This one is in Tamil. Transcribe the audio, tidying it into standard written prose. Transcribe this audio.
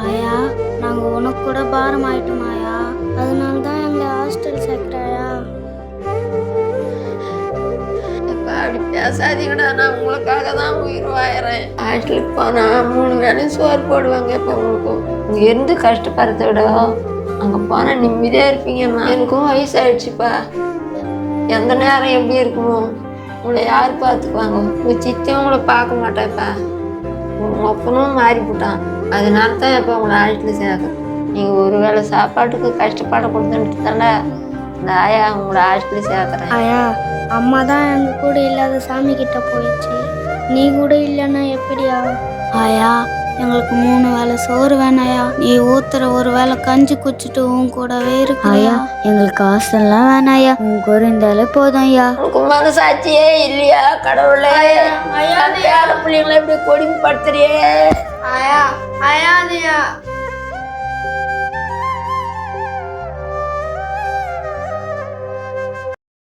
ஆயா, நாங்க உனக்கு கூட பாரம் ஆயிட்டோமாயா, அதனால தான் எங்களை ஹாஸ்டல் சேர்க்கிறாயா? அப்படி பேசாதீங்கடா, நான் உங்களுக்காக தான் உயிர் வாழறேன். ஹாஸ்டலுக்கு போனா 3 வேளையும் சோறு போடுவாங்க. இப்போ உங்களுக்கும் இங்க இருந்து கஷ்டப்படுறத விட அங்க போனா நிம்மதியா இருப்பீங்கம்மா. எனக்கும் வயசாயிடுச்சுப்பா. எந்த நேரம் எப்படி இருக்குமோ உங்களை யார் பார்த்துக்குவாங்க? உங்க சித்தியும் உங்களை பார்க்க மாட்டேப்பா. உங்க அப்பனும் மாறி போட்டான். அதனால தான் இப்போ உங்களை ஹாஸ்டலில் சேர்க்க. நீங்க ஒரு வேளை சாப்பாட்டுக்கு கஷ்டப்பட கொடுத்துட்டு தானே இந்த ஆயா உங்களை ஹாஸ்டலில் சேர்க்குறேன். ஆயா, அம்மா தான் எங்க கூட இல்லாத சாமி கிட்ட போயிடுச்சு, நீ கூட இல்லைன்னா எப்படியா? ஆயா, எங்களுக்கு 3 வேளை சோறு வேணாயா, நீ ஊத்துற ஒரு வேளை கஞ்சி குச்சிட்டு உன் கூடவே இருக்கு. ஆயா, எங்களுக்கு ஹாஸ்டல்லாம் வேணாயா, உன் கூட இருந்தாலே போதும் ஐயா. உனக்கு மனசாட்சியே இல்லையா கடவுளே? பிள்ளைங்களை இப்படி கொடுமைப்படுத்துறியே. ஆயா, ஆயா,